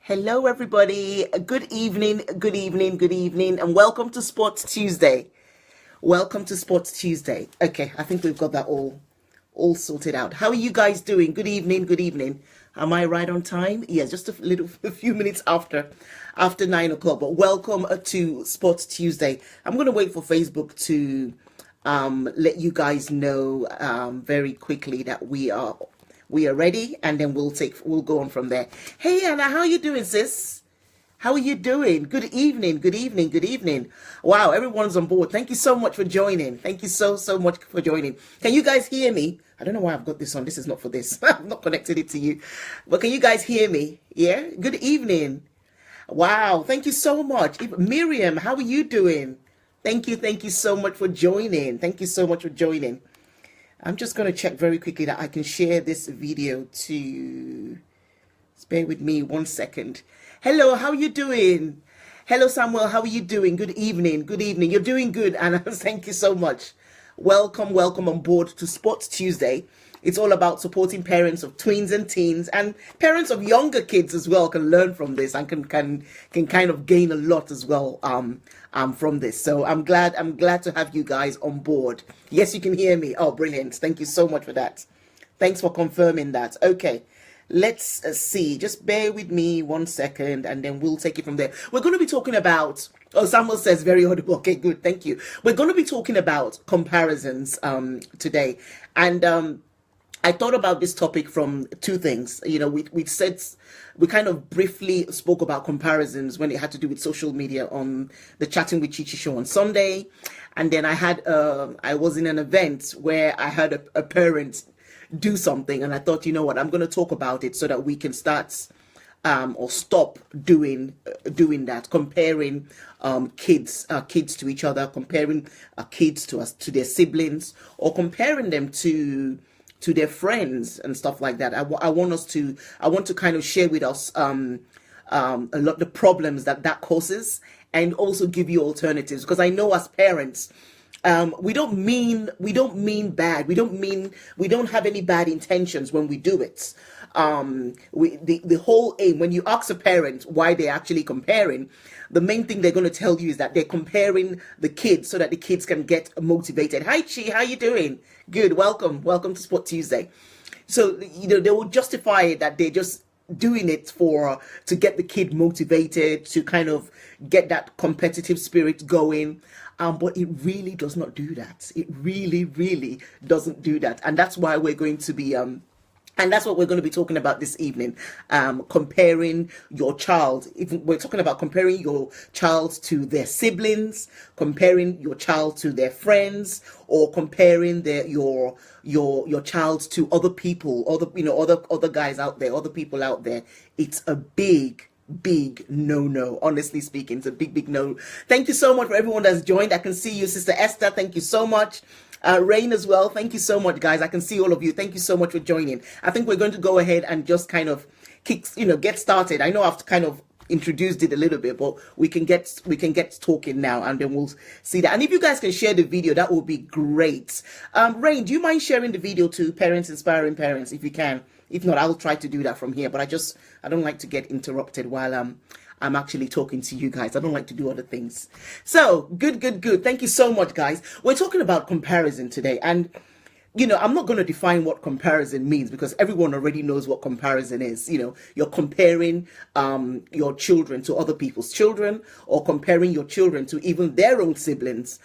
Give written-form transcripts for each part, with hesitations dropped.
Hello, everybody. Good evening, good evening, good evening, and welcome to Sports Tuesday. Welcome to Sports Tuesday. Okay, I think we've got that all sorted out. How are you guys doing? Good evening, good evening. Am I right on time? Yeah, just a few minutes after 9 o'clock. But welcome to Sports Tuesday. I'm gonna wait for Facebook to let you guys know very quickly that we are ready, and then we'll go on from there. Hey Anna, how are you doing, sis? How are you doing? Good evening, good evening, good evening. Wow, everyone's on board. Thank you so much for joining. Thank you so much for joining. Can you guys hear me? I don't know why I've got this on. This is not for this. I've not connected it to you. But can you guys hear me? Yeah? Good evening. Wow, thank you so much. Miriam, how are you doing? Thank you so much for joining. Thank you so much for joining. I'm just going to check very quickly that I can share this video to... Bear with me 1 second. Hello, how are you doing? Hello, Samuel, how are you doing? Good evening, good evening. You're doing good, Anna. Thank you so much. Welcome on board to Sports Tuesday. It's all about supporting parents of tweens and teens, and parents of younger kids as well can learn from this and can kind of gain a lot as well from this. So I'm glad to have you guys on board. Yes, you can hear me. Oh, brilliant. Thank you so much for that. Thanks for confirming that. Okay. Let's see. Just bear with me 1 second, and then we'll take it from there. We're going to be talking about... Oh, Samuel says very audible. Okay, good. Thank you. We're going to be talking about comparisons today. And I thought about this topic from two things. You know, we kind of briefly spoke about comparisons when it had to do with social media on the Chatting with Chichi show on Sunday. And then I was in an event where I had a parent do something, and I thought, you know what, I'm going to talk about it so that we can start or stop doing that, comparing kids to each other, comparing kids to their siblings, or comparing them to their friends and stuff like that. I want to kind of share with us a lot the problems that causes, and also give you alternatives, because I know as parents, we don't mean bad. We don't have any bad intentions when we do it. The whole aim, when you ask a parent why they're actually comparing, the main thing they're going to tell you is that they're comparing the kids so that the kids can get motivated. Hi Chi, how you doing? Good, welcome to Sport Tuesday. So, you know, they will justify it that they're just doing it to get the kid motivated, to kind of get that competitive spirit going. But it really does not do that. It really doesn't do that. And that's why we're going to be and that's what we're going to be talking about this evening. Comparing your child. We're talking about comparing your child to their siblings, comparing your child to their friends, or comparing your child to other people, other guys out there, other people out there. It's a big no. Honestly speaking, it's a big no. Thank you so much for everyone that's joined. I can see you, Sister Esther. Thank you so much. Rain as well. Thank you so much, guys. I can see all of you. Thank you so much for joining. I think we're going to go ahead and just kind of get started. I know I've kind of introduced it a little bit, but we can get talking now, and then we'll see that. And if you guys can share the video, that would be great. Rain, do you mind sharing the video to parents, inspiring parents, if you can? If not, I'll try to do that from here. But I don't like to get interrupted while I'm actually talking to you guys. I don't like to do other things. So good. Thank you so much, guys. We're talking about comparison today, and you know, I'm not going to define what comparison means, because everyone already knows what comparison is. You know, you're comparing your children to other people's children, or comparing your children to even their own siblings.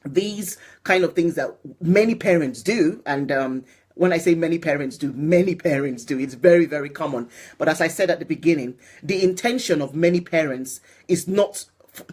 These kind of things that many parents do, and when I say many parents do, it's very common. But as I said at the beginning, the intention of many parents is not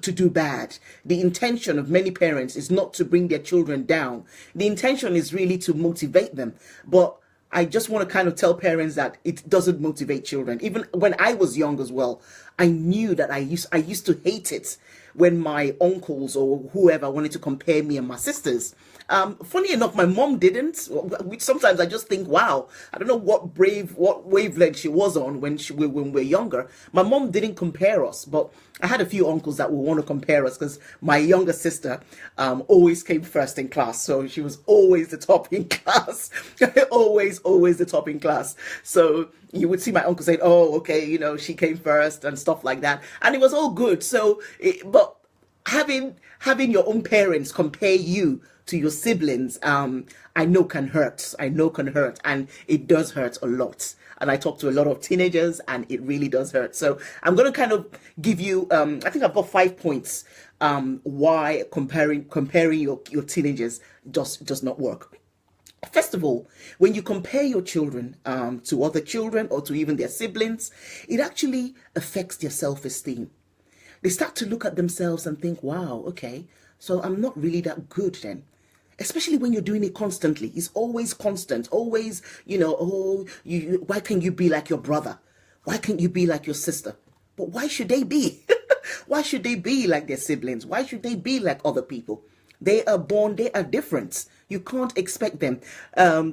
to do bad. The intention of many parents is not to bring their children down. The intention is really to motivate them. But I just want to kind of tell parents that it doesn't motivate children. Even when I was young as well, I knew that I used to hate it when my uncles or whoever wanted to compare me and my sisters. Funny enough, my mom didn't, which sometimes I just think, wow, I don't know what wavelength she was on when we were younger. My mom didn't compare us, but I had a few uncles that would want to compare us because my younger sister always came first in class. So she was always the top in class. Always the top in class. So you would see my uncle saying, oh, okay, she came first and stuff like that. And it was all good. So, but having your own parents compare you to your siblings, I know can hurt. And it does hurt a lot. And I talk to a lot of teenagers, and it really does hurt. So I'm going to kind of give you, I think I've got 5 points why comparing your teenagers does not work. First of all, when you compare your children to other children or to even their siblings, it actually affects their self-esteem. They start to look at themselves and think, wow, okay, so I'm not really that good then. Especially when you're doing it constantly. It's always constant, always, why can't you be like your brother? Why can't you be like your sister? But why should they be? Why should they be like their siblings? Why should they be like other people? They are born, they are different. You can't expect them.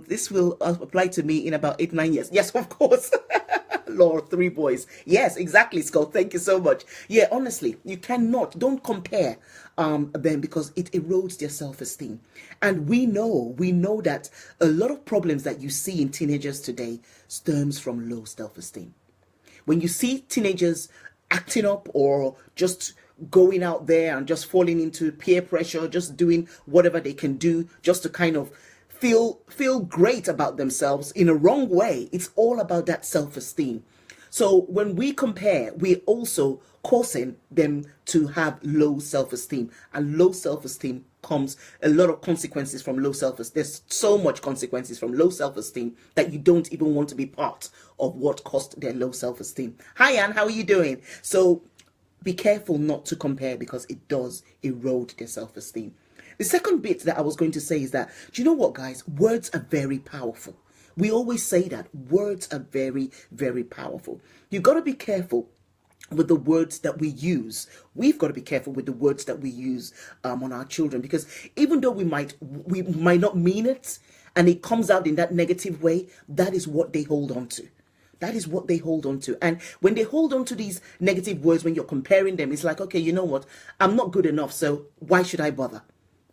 This will apply to me in about 8-9 years. Yes, of course. Lord, 3 boys. Yes, exactly, Scott. Thank you so much. Yeah, honestly, you don't compare them because it erodes their self-esteem. And we know that a lot of problems that you see in teenagers today stems from low self-esteem. When you see teenagers acting up or just going out there and just falling into peer pressure, just doing whatever they can do just to kind of feel great about themselves in a wrong way, it's all about that self-esteem. So when we compare, we're also causing them to have low self-esteem, and low self-esteem comes a lot of consequences from low self-esteem. There's so much consequences from low self-esteem that you don't even want to be part of what caused their low self-esteem. Hi, Anne, how are you doing? So be careful not to compare because it does erode their self-esteem. The second bit that I was going to say is that, do you know what, guys? Words are very powerful. We always say that words are very, very powerful. You've got to be careful with the words that we use. We've got to be careful with the words that we use on our children, because even though we might not mean it and it comes out in that negative way, that is what they hold on to. That is what they hold on to. And when they hold on to these negative words, when you're comparing them, it's like, okay, you know what? I'm not good enough, so why should I bother?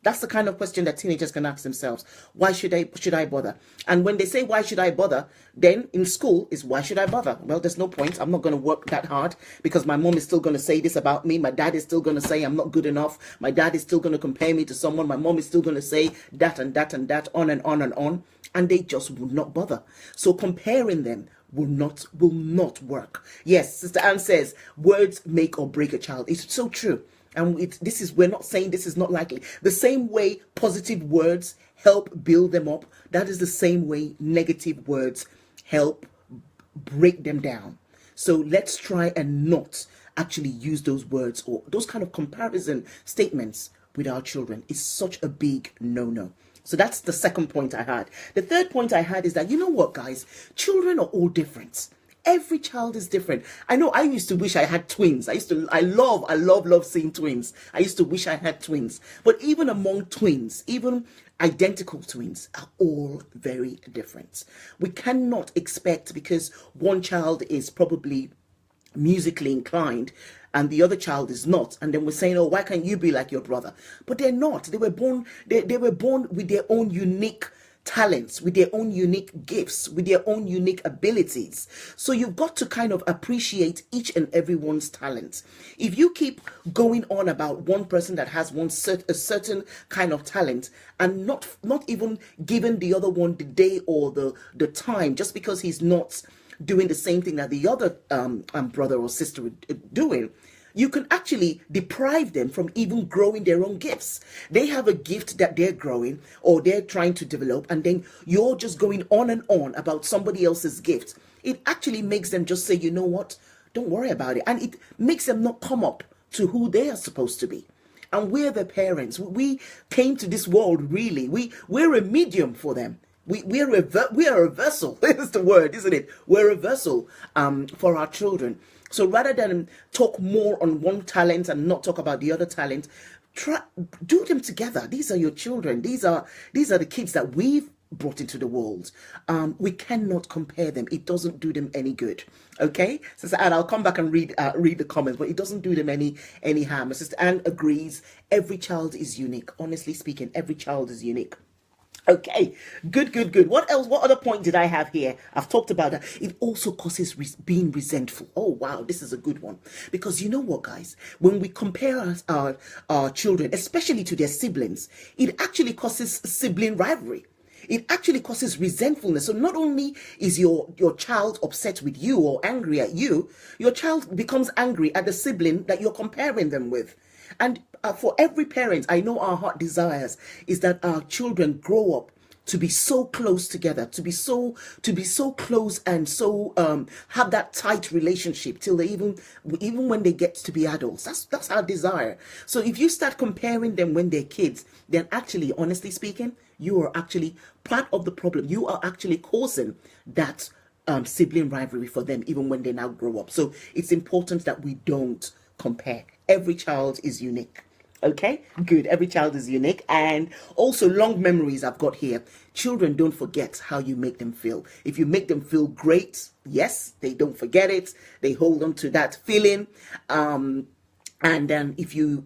That's the kind of question that teenagers can ask themselves. Why should I bother? And when they say, why should I bother? Then in school is, why should I bother? Well, there's no point. I'm not going to work that hard because my mom is still going to say this about me. My dad is still going to say I'm not good enough. My dad is still going to compare me to someone. My mom is still going to say that and that and that, on and on and on. And they just will not bother. So comparing them will not work. Yes, Sister Anne says, words make or break a child. It's so true. And we're not saying this is not likely. The same way positive words help build them up, that is the same way negative words help break them down. So let's try and not actually use those words or those kind of comparison statements with our children. It's such a big no-no. So that's the second point I had. The third point I had is that, you know what, guys? Children are all different. Every child is different. I know I used to wish I had twins. I love seeing twins. I used to wish I had twins. But even among twins, even identical twins are all very different. We cannot expect, because one child is probably musically inclined and the other child is not, and then we're saying, oh, why can't you be like your brother? But they're not. They were born with their own unique talents, with their own unique gifts, with their own unique abilities. So you've got to kind of appreciate each and everyone's talents. If you keep going on about one person that has a certain kind of talent and not even giving the other one the day or the time, just because he's not doing the same thing that the other brother or sister are doing, you can actually deprive them from even growing their own gifts. They have a gift that they're growing or they're trying to develop, and then you're just going on and on about somebody else's gift. It actually makes them just say, you know what, don't worry about it. And it makes them not come up to who they are supposed to be. And we're the parents. We came to this world, really. We're a medium for them. We are a vessel. That's the word, isn't it? We're a vessel for our children. So rather than talk more on one talent and not talk about the other talent, try, do them together. These are your children. These are the kids that we've brought into the world. We cannot compare them. It doesn't do them any good. Okay, so and I'll come back and read the comments, but it doesn't do them any harm. Sister Anne agrees. Every child is unique. Honestly speaking, every child is unique. Okay, good. What else? What other point did I have here? I've talked about that. It also causes being resentful. Oh, wow, this is a good one. Because you know what, guys? When we compare our children, especially to their siblings, it actually causes sibling rivalry. It actually causes resentfulness. So not only is your child upset with you or angry at you, your child becomes angry at the sibling that you're comparing them with. And for every parent, I know our heart desires is that our children grow up to be so close together, to be so close and so have that tight relationship till they even when they get to be adults. That's our desire. So if you start comparing them when they're kids, then actually, honestly speaking, you are actually part of the problem. You are actually causing that sibling rivalry for them, even when they now grow up. So it's important that we don't compare. Every child is unique. Okay, good. Every child is unique. And also long memories I've got here. Children don't forget how you make them feel. If you make them feel great, yes, they don't forget it. They hold on to that feeling. And then if you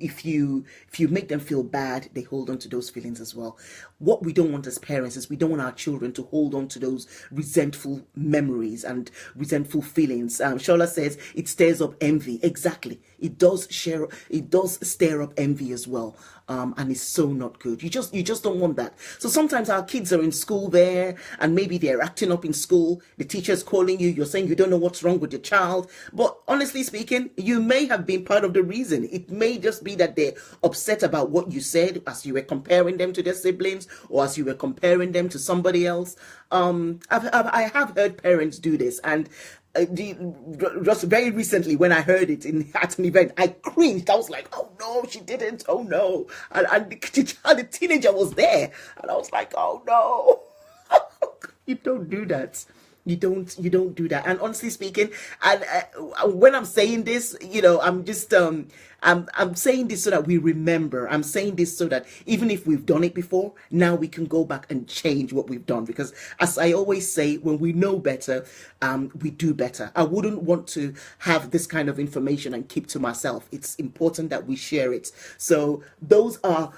make them feel bad, they hold on to those feelings as well. What we don't want as parents is we don't want our children to hold on to those resentful memories and resentful feelings. Shola says it stirs up envy. Exactly. It does stir up envy as well. And it's so not good. You just don't want that. So sometimes our kids are in school there and maybe they're acting up in school. The teacher's calling you. You're saying you don't know what's wrong with your child. But honestly speaking, you may have been part of the reason. It may just be that they're upset about what you said as you were comparing them to their siblings or as you were comparing them to somebody else. I have heard parents do this, and just very recently when I heard it at an event, I cringed. I was like, oh no, she didn't. Oh no. And the teenager was there. And I was like, oh no. You don't do that. You don't do that. And honestly speaking, and when I'm saying this, I'm just I'm saying this so that we remember. I'm saying this so that even if we've done it before, now we can go back and change what we've done. Because as I always say, when we know better, we do better. I wouldn't want to have this kind of information and keep to myself. It's important that we share it. So those are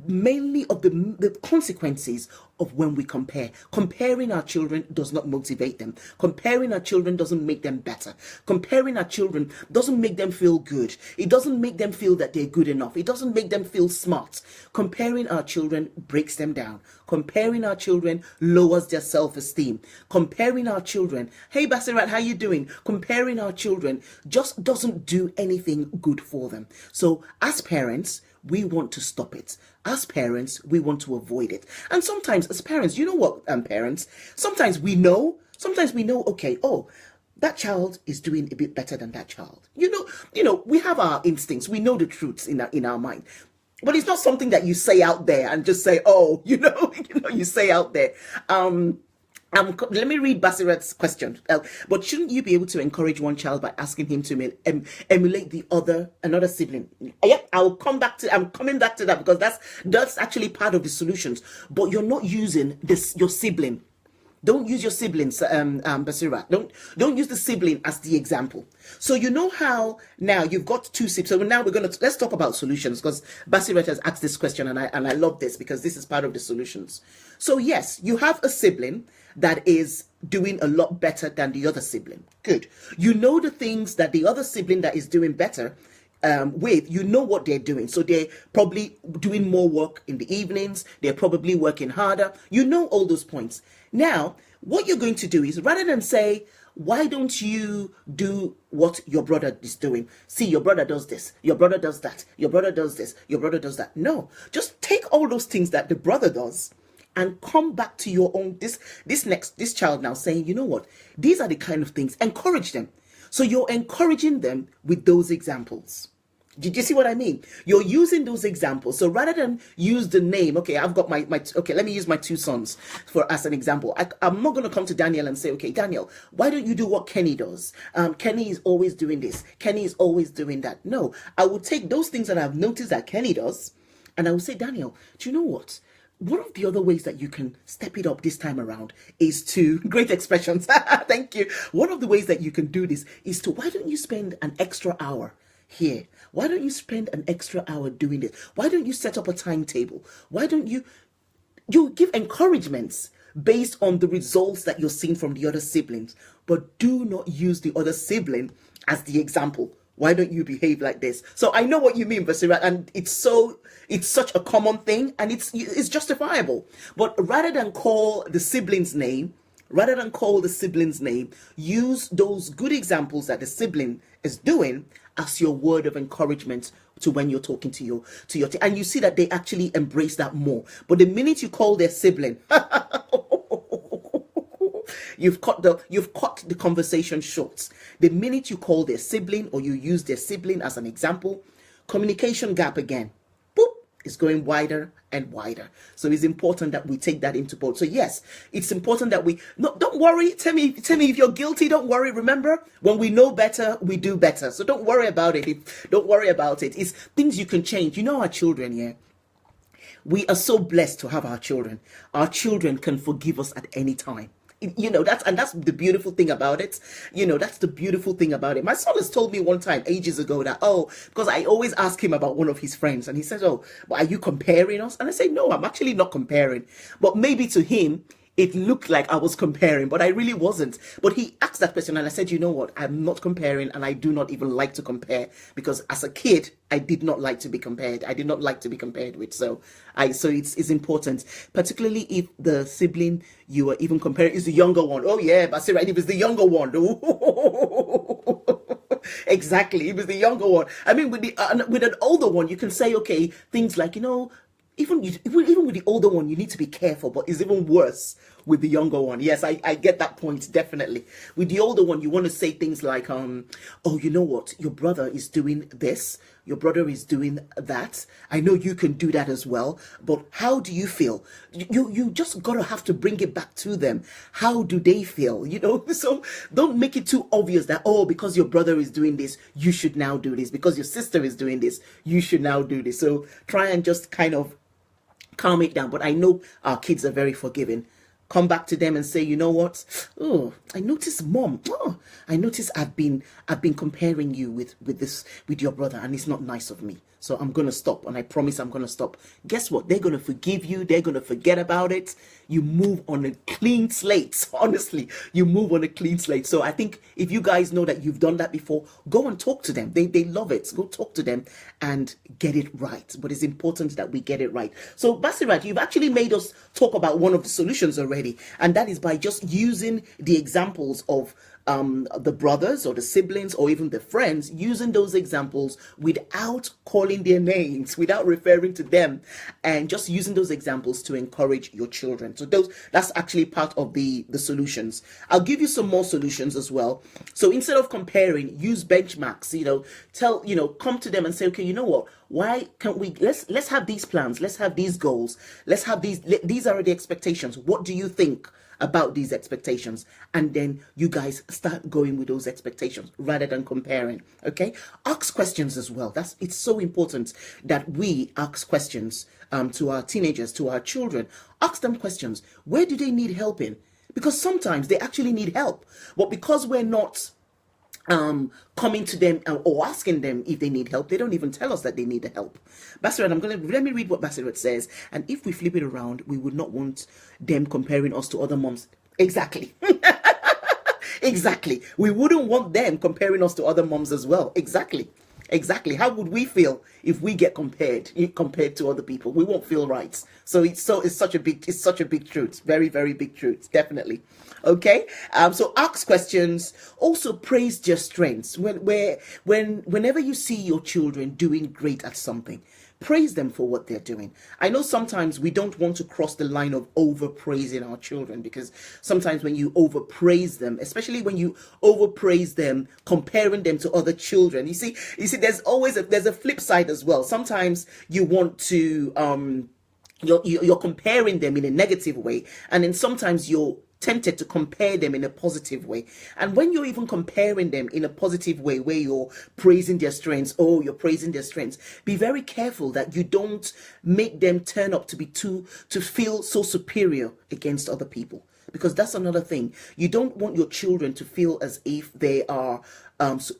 mainly of the consequences of when we compare. Comparing our children does not motivate them. Comparing our children doesn't make them better. Comparing our children doesn't make them feel good. It doesn't make them feel that they're good enough. It doesn't make them feel smart. Comparing our children breaks them down. Comparing our children lowers their self-esteem. Comparing our children, hey Basirat, how you doing? Comparing our children just doesn't do anything good for them. So as parents, we want to stop it. As parents, we want to avoid it. And sometimes as parents, you know what, parents, sometimes we know, okay, oh, that child is doing a bit better than that child. You know, we have our instincts. We know the truths in our mind. But it's not something that you say out there and just say, oh, you say out there. Let me read Basirat's question. But shouldn't you be able to encourage one child by asking him to emulate another sibling? Yep, I'm coming back to that because that's actually part of the solutions. But you're not using your sibling. Don't use your siblings, Basirat. Don't use the sibling as the example. So you know how now you've got two siblings. So now let's talk about solutions, because Basirat has asked this question, and I love this because this is part of the solutions. So yes, you have a sibling that is doing a lot better than the other sibling. Good. You know the things that the other sibling that is doing better you know what they're doing. So they're probably doing more work in the evenings. They're probably working harder. You know all those points. Now, what you're going to do is, rather than say, why don't you do what your brother is doing? See, your brother does this. Your brother does that. Your brother does this. Your brother does that. No, just take all those things that the brother does and come back to your own, this child now saying, you know what? These are the kind of things. Encourage them. So you're encouraging them with those examples. Did you see what I mean? You're using those examples. So rather than use the name, okay, I've got okay, let me use my two sons for as an example. I'm not going to come to Daniel and say, okay, Daniel, why don't you do what Kenny does? Kenny is always doing this. Kenny is always doing that. No, I will take those things that I've noticed that Kenny does, and I will say, Daniel, do you know what? One of the other ways that you can step it up this time around is to, great expressions, thank you. One of the ways that you can do this is to, why don't you spend an extra hour here? Why don't you spend an extra hour doing this? Why don't you set up a timetable? Why don't you give encouragements based on the results that you're seeing from the other siblings, but do not use the other sibling as the example. Why don't you behave like this? So I know what you mean, Basira, and it's such a common thing, and it's justifiable. But rather than call the sibling's name, use those good examples that the sibling is doing as your word of encouragement to when you're talking to your and you see that they actually embrace that more. But the minute you call their sibling, you've cut the conversation short. The minute you call their sibling or you use their sibling as an example, communication gap again, boop, is going wider and wider. So it's important that we take that into both. So yes, it's important that don't worry. Tell me if you're guilty. Don't worry. Remember, when we know better, we do better. So don't worry about it. Don't worry about it. It's things you can change. You know, our children, yeah. We are so blessed to have our children. Our children can forgive us at any time. You know, that's the beautiful thing about it. You know, that's the beautiful thing about it. My son has told me one time ages ago that, because I always ask him about one of his friends, and he says, but are you comparing us? And I say, no, I'm actually not comparing. But maybe to him, it looked like I was comparing, but I really wasn't. But he asked that question, and I said, you know what? I'm not comparing, and I do not even like to compare, because as a kid, I did not like to be compared. I did not like to be compared with. So it's important, particularly if the sibling you are even comparing is the younger one. Oh yeah, but right, if it's the younger one, exactly, if it's the younger one. I mean, with an older one, you can say, okay, things like, even with the older one, you need to be careful, but it's even worse with the younger one. Yes, I get that point, definitely. With the older one, you want to say things like, oh, you know what? Your brother is doing this. Your brother is doing that. I know you can do that as well, but how do you feel? You just gotta have to bring it back to them. How do they feel? So don't make it too obvious that, because your brother is doing this, you should now do this. Because your sister is doing this, you should now do this. So try and just kind of calm it down. But I know our kids are very forgiving. Come back to them and say, you know what? Oh, I noticed, Mom. Oh, I noticed I've been comparing you with your brother, and it's not nice of me. So I'm gonna stop, and I promise I'm gonna stop. Guess what? They're gonna forgive you. They're gonna forget about it. You move on a clean slate. Honestly, you move on a clean slate. So I think if you guys know that you've done that before, go and talk to them. They love it. Go talk to them and get it right. But it's important that we get it right. So Basirat, you've actually made us talk about one of the solutions already, and that is by just using the examples of the brothers or the siblings or even the friends, using those examples without calling their names, without referring to them, and just using those examples to encourage your children. So that's actually part of the solutions. I'll give you some more solutions as well. So instead of comparing, use benchmarks. Come to them and say, okay, you know what? Why can't we, let's have these plans, let's have these goals, let's have these are the expectations. What do you think about these expectations? And then you guys start going with those expectations rather than comparing. Okay, ask questions as well. It's so important that we ask questions to our teenagers, to our children. Ask them questions. Where do they need help in? Because sometimes they actually need help, but because we're not coming to them or asking them if they need help, they don't even tell us that they need the help. Basirat, let me read what Basirat says. And if we flip it around, we would not want them comparing us to other moms. Exactly. Exactly. We wouldn't want them comparing us to other moms as well. Exactly. How would we feel if we get compared to other people? We won't feel right. So it's such a big truth. Very, very big truth. Definitely. Okay. So ask questions. Also praise their strengths. Whenever you see your children doing great at something, Praise them for what they're doing. I know sometimes we don't want to cross the line of overpraising our children, because sometimes when you overpraise them, especially when you overpraise them, comparing them to other children, you see, there's always there's a flip side as well. Sometimes you want to you're comparing them in a negative way, and then sometimes you're tempted to compare them in a positive way. And when you're even comparing them in a positive way, where you're praising their strengths, you're praising their strengths, be very careful that you don't make them turn up to feel so superior against other people. Because that's another thing. You don't want your children to feel as if they are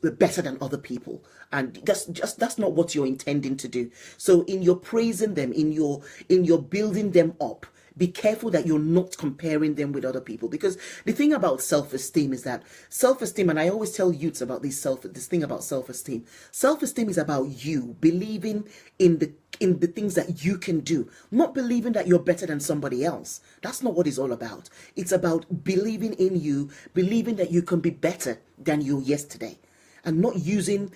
better than other people, and that's not what you're intending to do. So in your praising them, in your building them up, be careful that you're not comparing them with other people. Because the thing about self-esteem is that self-esteem, and I always tell youths about this thing about self-esteem. Self-esteem is about you believing in the things that you can do, not believing that you're better than somebody else. That's not what it's all about. It's about believing in you, believing that you can be better than you yesterday, and not using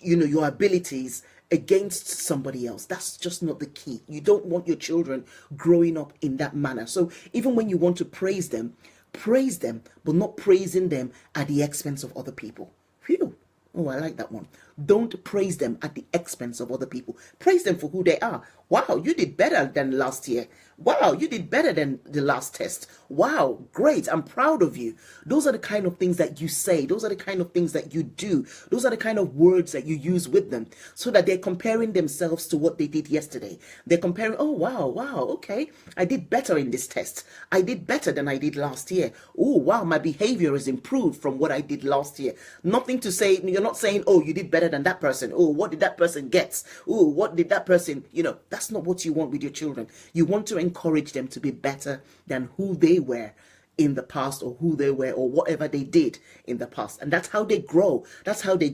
your abilities against somebody else. That's just not the key. You don't want your children growing up in that manner. So even when you want to praise them, but not praising them at the expense of other people. Phew. Oh, I like that one. Don't praise them at the expense of other people. Praise them for who they are. Wow, you did better than last year. Wow, you did better than the last test. Wow, great. I'm proud of you. Those are the kind of things that you say. Those are the kind of things that you do. Those are the kind of words that you use with them, so that they're comparing themselves to what they did yesterday. They're comparing, oh, wow, okay. I did better in this test. I did better than I did last year. Oh, wow, my behavior has improved from what I did last year. Nothing to say, you're not saying, oh, you did better than that person. Oh, what did that person get? Oh, what did that person, that's not what you want with your children. You want to encourage them to be better than who they were in the past, or who they were, or whatever they did in the past. And that's how they grow. That's how they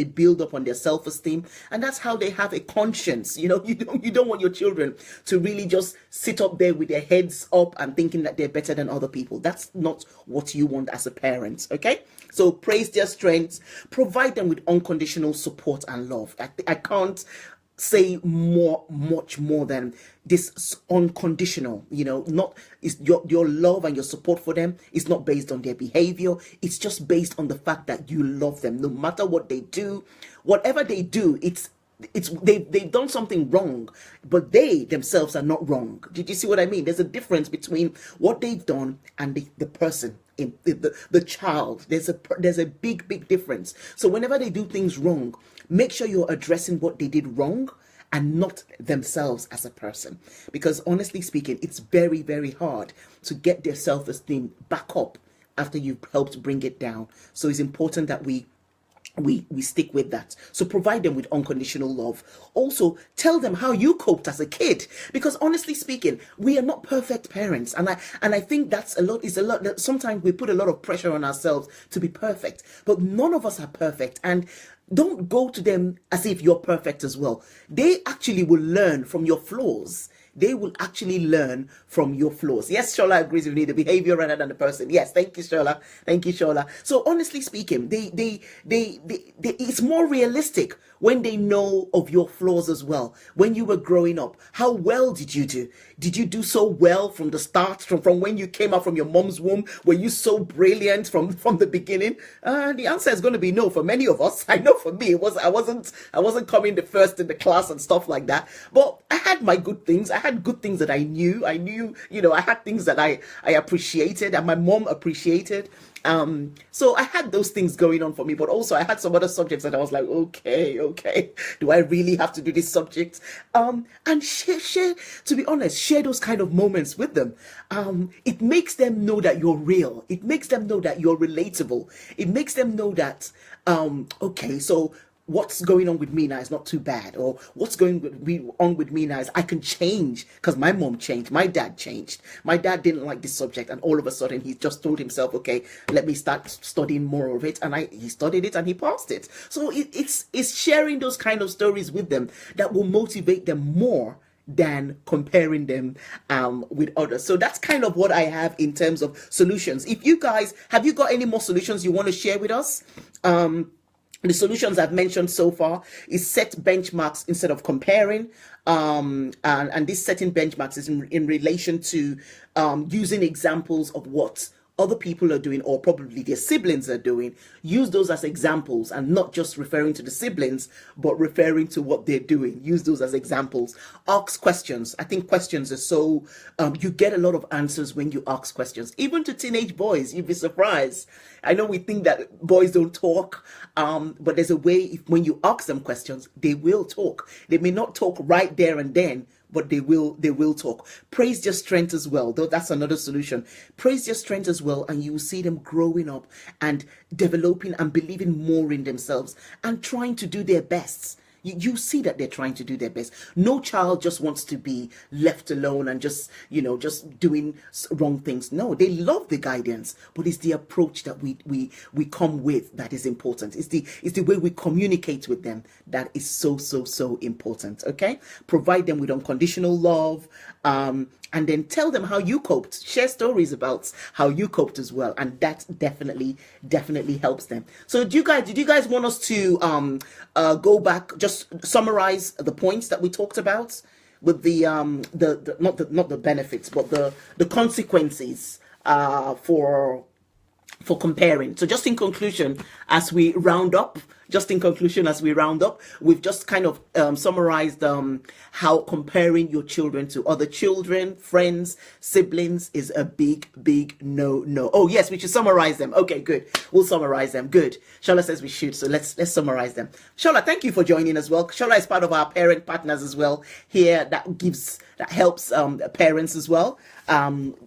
build up on their self-esteem, and that's how they have a conscience. You don't want your children to really just sit up there with their heads up and thinking that they're better than other people. That's not what you want as a parent. Okay, so praise their strengths, provide them with unconditional support and love. I can't say much more than this. Unconditional, not is your love and your support for them is not based on their behavior. It's just based on the fact that you love them, no matter what they do. Whatever they do, they've done something wrong, but they themselves are not wrong. Did you see what I mean? There's a difference between what they've done and the person, in the child. There's a big difference. So whenever they do things wrong, make sure you're addressing what they did wrong and not themselves as a person. Because honestly speaking, it's very, very hard to get their self-esteem back up after you've helped bring it down. So it's important that we stick with that. So provide them with unconditional love. Also tell them how you coped as a kid, because honestly speaking, we are not perfect parents, and I think that's a lot. That sometimes we put a lot of pressure on ourselves to be perfect, but none of us are perfect. And don't go to them as if you're perfect as well. They actually will learn from your flaws. They will actually learn from your flaws. Yes, Shola agrees with me. The behavior rather than the person. Yes, thank you, Shola. Thank you, Shola. So honestly speaking, it's more realistic when they know of your flaws as well. When you were growing up, how well did you do? Did you do so well from the start, from when you came out from your mom's womb? Were you so brilliant from the beginning? The answer is going to be no for many of us. I know for me, I wasn't coming the first in the class and stuff like that. But I had my good things. I had good things that I knew. I had things that I appreciated and my mom appreciated. So I had those things going on for me, but also I had some other subjects that I was like, okay, do I really have to do this subject? And share, to be honest, share those kind of moments with them. It makes them know that you're real. It makes them know that you're relatable. It makes them know that, okay, so what's going on with me now is not too bad, or what's going on with me now is I can change, because my mom changed, my dad changed. My dad didn't like this subject, and all of a sudden he just told himself, okay, let me start studying more of it, and he studied it and he passed it. So it's sharing those kind of stories with them that will motivate them more than comparing them with others. So that's kind of what I have in terms of solutions. If you guys have, you got any more solutions you want to share with us? The solutions I've mentioned so far is set benchmarks instead of comparing. And this setting benchmarks is in relation to using examples of what other people are doing, or probably their siblings are doing. Use those as examples and not just referring to the siblings, but referring to what they're doing. Use those as examples. Ask questions. I think questions are so, you get a lot of answers when you ask questions. Even to teenage boys, you'd be surprised. I know we think that boys don't talk, but there's a way, when you ask them questions, they will talk. They may not talk right there and then, but they will talk. Praise their strength as well, though that's another solution. Praise their strength as well, and you will see them growing up and developing and believing more in themselves and trying to do their best. You see that they're trying to do their best. No child just wants to be left alone and just, just doing wrong things. No, they love the guidance, but it's the approach that we come with that is important. It's the way we communicate with them that is so important. Okay, provide them with unconditional love. And then tell them how you coped. Share stories about how you coped as well, and that definitely helps them. So, did you guys want us to go back, just summarize the points that we talked about with the not the benefits, but the consequences for comparing? So just in conclusion, as we round up, we've just kind of summarized how comparing your children to other children, friends, siblings is a big no. Oh yes, we should summarize them. Okay, good. We'll summarize them. Good. Shola says we should, so let's summarize them. Shola, thank you for joining as well. Shola is part of our parent partners as well here, that helps parents as well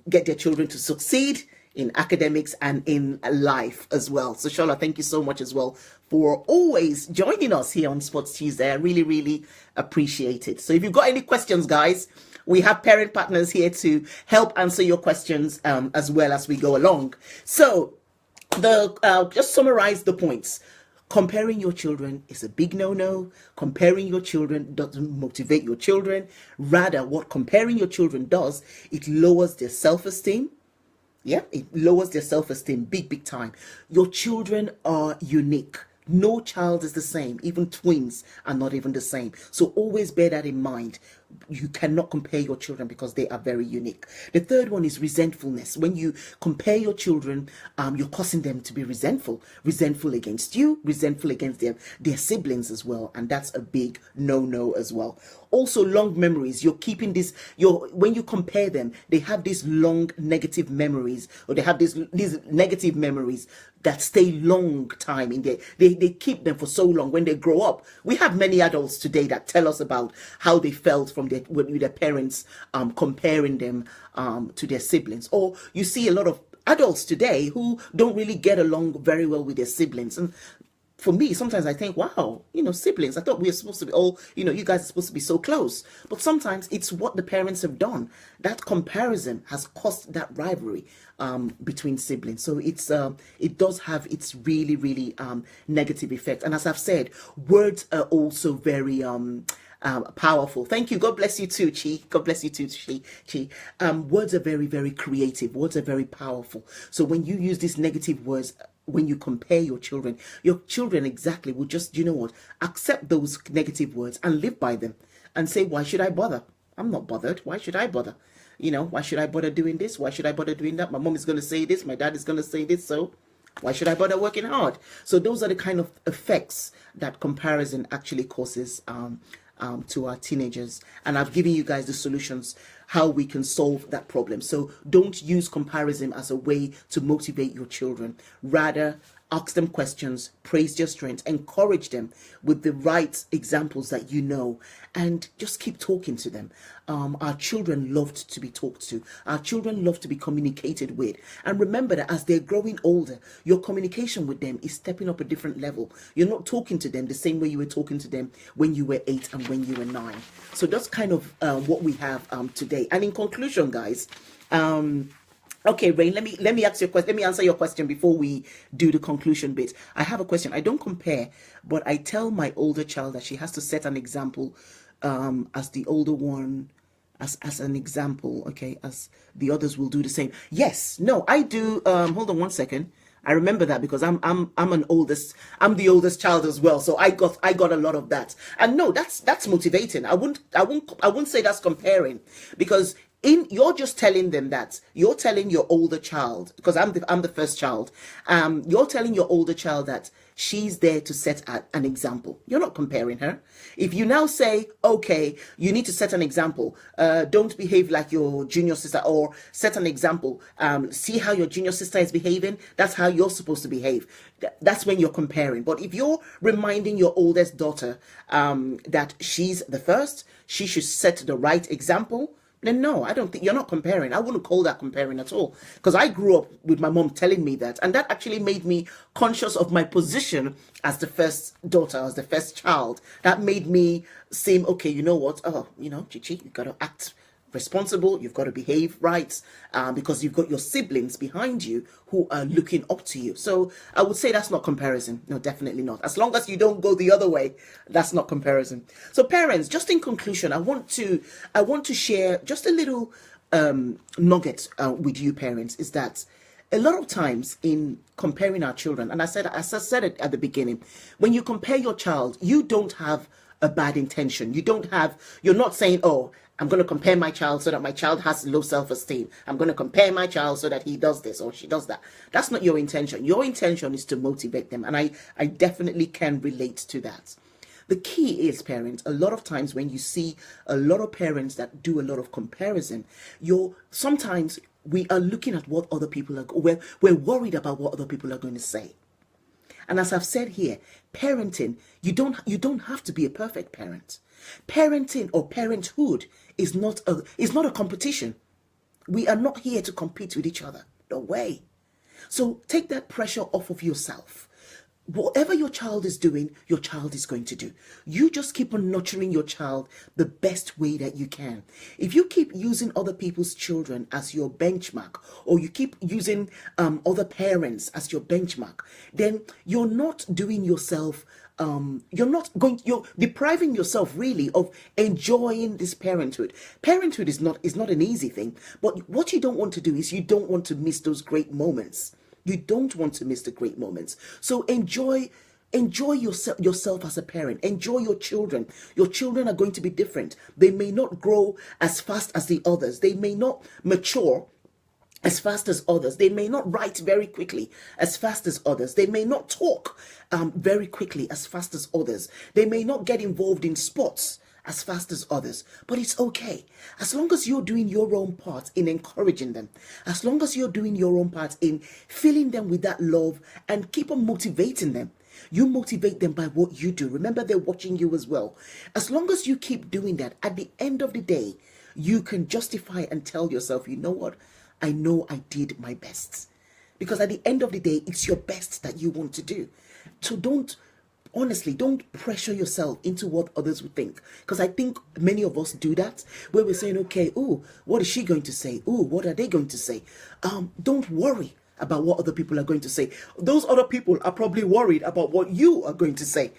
get their children to succeed in academics and in life as well. So Shola, thank you so much as well for always joining us here on Sports Tuesday. I really appreciate it. So if you've got any questions, guys, we have parent partners here to help answer your questions as well as we go along. So just summarize the points. Comparing your children is a big no-no. Comparing your children doesn't motivate your children. Rather, what comparing your children does, it lowers their self-esteem. Yeah, it lowers their self-esteem big time. Your children are unique. No child is the same. Even twins are not even the same. So always bear that in mind. You cannot compare your children because they are very unique. The third one is resentfulness. When you compare your children, you're causing them to be resentful against you, resentful against their siblings as well. And that's a big no-no as well. Also, long memories. You're keeping this, when you compare them, they have these long negative memories, or they have these negative memories that stay long time in there. They keep them for so long. When they grow up, we have many adults today that tell us about how they felt with their parents comparing them to their siblings. Or you see a lot of adults today who don't really get along very well with their siblings. And for me, sometimes I think, wow, siblings, I thought we were supposed to be all, you guys are supposed to be so close. But sometimes it's what the parents have done. That comparison has caused that rivalry between siblings. So it does have its really negative effect. And as I've said, words are also very powerful. Thank you. God bless you too, Chi. God bless you too, Chi. Words are very creative. Words are very powerful. So when you use these negative words, when you compare your children exactly will just, accept those negative words and live by them and say, why should I bother? I'm not bothered. Why should I bother? Why should I bother doing this? Why should I bother doing that? My mom is going to say this. My dad is going to say this. So why should I bother working hard? So those are the kind of effects that comparison actually causes to our teenagers. And I've given you guys the solutions how we can solve that problem. So don't use comparison as a way to motivate your children. Rather, ask them questions, praise their strengths, encourage them with the right examples that and just keep talking to them. Our children loved to be talked to. Our children love to be communicated with. And remember that as they're growing older, your communication with them is stepping up a different level. You're not talking to them the same way you were talking to them when you were 8 and when you were 9. So that's kind of what we have today. And in conclusion, guys, okay, Rain, let me ask your question. Let me answer your question before we do the conclusion bit. I have a question. I don't compare, but I tell my older child that she has to set an example as the older one, as an example, okay, as the others will do the same. Yes, no, I do. Hold on one second. I remember that because I'm the oldest child as well. So I got a lot of that. And no, that's motivating. I wouldn't say that's comparing, because you're just telling them that you're telling your older child, because I'm the first child. You're telling your older child that she's there to set an example. You're not comparing her. If you now say, okay, you need to set an example, don't behave like your junior sister, or set an example, see how your junior sister is behaving, that's how you're supposed to behave. That's when you're comparing. But if you're reminding your oldest daughter that she's the first, she should set the right example, then no, I don't think you're not comparing. I wouldn't call that comparing at all, because I grew up with my mom telling me that, and that actually made me conscious of my position as the first daughter, as the first child. That made me seem, okay, you know what? Oh, Chichi, you got to act responsible, you've got to behave right, because you've got your siblings behind you who are looking up to you. So I would say that's not comparison. No, definitely not. As long as you don't go the other way, that's not comparison. So parents, just in conclusion, I want to share just a little nugget with you parents, is that a lot of times in comparing our children, and as I said it at the beginning, when you compare your child, you don't have a bad intention. You're not saying, oh, I'm going to compare my child so that my child has low self-esteem. I'm going to compare my child so that he does this or she does that. That's not your intention. Your intention is to motivate them. And I definitely can relate to that. The key is, parents, a lot of times when you see a lot of parents that do a lot of comparison, sometimes we are looking at what other people are, we're worried about what other people are going to say. And as I've said here, parenting, you don't have to be a perfect parent. Parenting or parenthood is not a competition. We are not here to compete with each other. No way. So take that pressure off of yourself. Whatever your child is doing, your child is going to do. You just keep on nurturing your child the best way that you can. If you keep using other people's children as your benchmark, or you keep using other parents as your benchmark, then you're not doing yourself, you're depriving yourself really of enjoying this parenthood. Parenthood is not an easy thing, but what you don't want to do is you don't want to miss those great moments. You don't want to miss the great moments. So enjoy yourself as a parent. Enjoy your children. Your children are going to be different. They may not grow as fast as the others. They may not mature as fast as others. They may not write very quickly as fast as others. They may not talk very quickly as fast as others. They may not get involved in sports as fast as others, but it's okay. As long as you're doing your own part in encouraging them, as long as you're doing your own part in filling them with that love and keep on motivating them. You motivate them by what you do. Remember, they're watching you as well. As long as you keep doing that, at the end of the day, you can justify and tell yourself, you know what? I know I did my best. Because at the end of the day, it's your best that you want to do. So don't pressure yourself into what others would think. Because I think many of us do that, where we're saying, okay, oh, what is she going to say? Oh, what are they going to say? Don't worry about what other people are going to say. Those other people are probably worried about what you are going to say.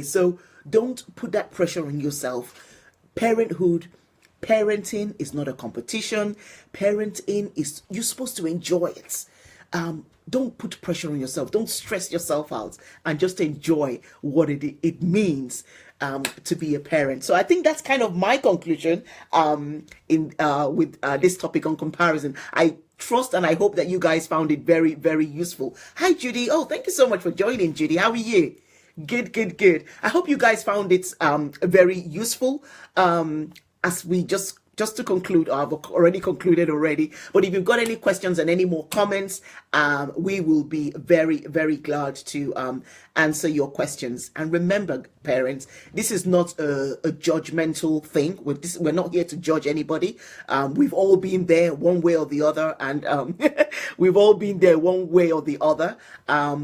So don't put that pressure on yourself. Parenting is not a competition. Parenting is, you're supposed to enjoy it. Don't put pressure on yourself. Don't stress yourself out, and just enjoy what it means to be a parent. So I think that's kind of my conclusion with this topic on comparison. I trust and I hope that you guys found it very, very useful. Hi, Judy. Oh, thank you so much for joining, Judy. How are you? Good. I hope you guys found it very useful. As we just to conclude, I've already concluded already, but if you've got any questions and any more comments, we will be very, very glad to answer your questions. And remember, parents, this is not a judgmental thing. We're not here to judge anybody. We've all been there one way or the other, and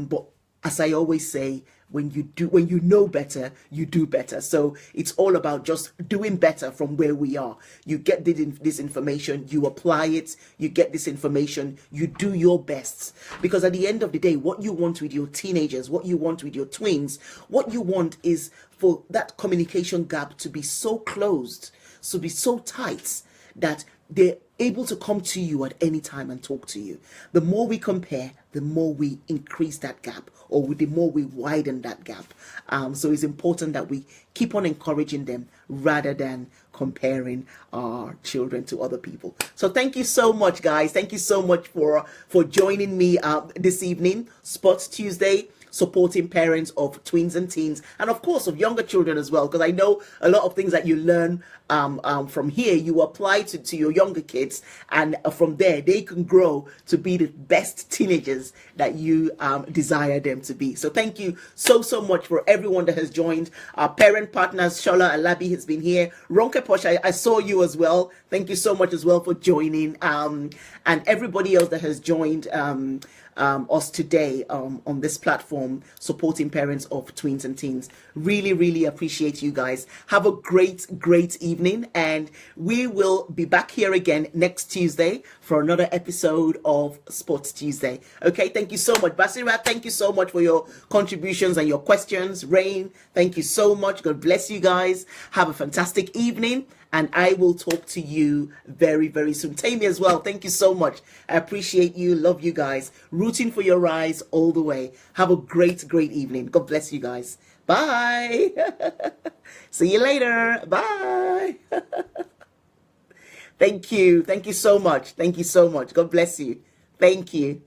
but as I always say, when you know better, you do better. So it's all about just doing better from where we are. You get this information, you apply it, you get this information, you do your best. Because at the end of the day, what you want with your teenagers, what you want with your tweens, what you want is for that communication gap to be so closed, to be so tight, that able to come to you at any time and talk to you. The more we compare, the more we increase that gap, or the more we widen that gap. So it's important that we keep on encouraging them rather than comparing our children to other people. So thank you so much, guys. Thank you so much for joining me this evening, SPOTT Tuesday, supporting parents of tweens and teens, and of course of younger children as well, because I know a lot of things that you learn from here, you apply to your younger kids, and from there they can grow to be the best teenagers that you desire them to be. So thank you so much for everyone that has joined. Our parent partners, Shola Alabi has been here. Ronke Posh, I saw you as well. Thank you so much as well for joining, and everybody else that has joined us today on this platform supporting parents of tweens and teens. Really appreciate you guys. Have a great evening, and we will be back here again next Tuesday for another episode of SPOTT Tuesday. Okay, thank you so much. Basira, thank you so much for your contributions and your questions. Rain, thank you so much. God bless you guys. Have a fantastic evening, and I will talk to you very soon. Tammy as well, thank you so much. I appreciate you, love you guys. Rooting for your rise all the way. Have a great evening. God bless you guys. Bye. See you later. Bye. Thank you so much. God bless you. Thank you.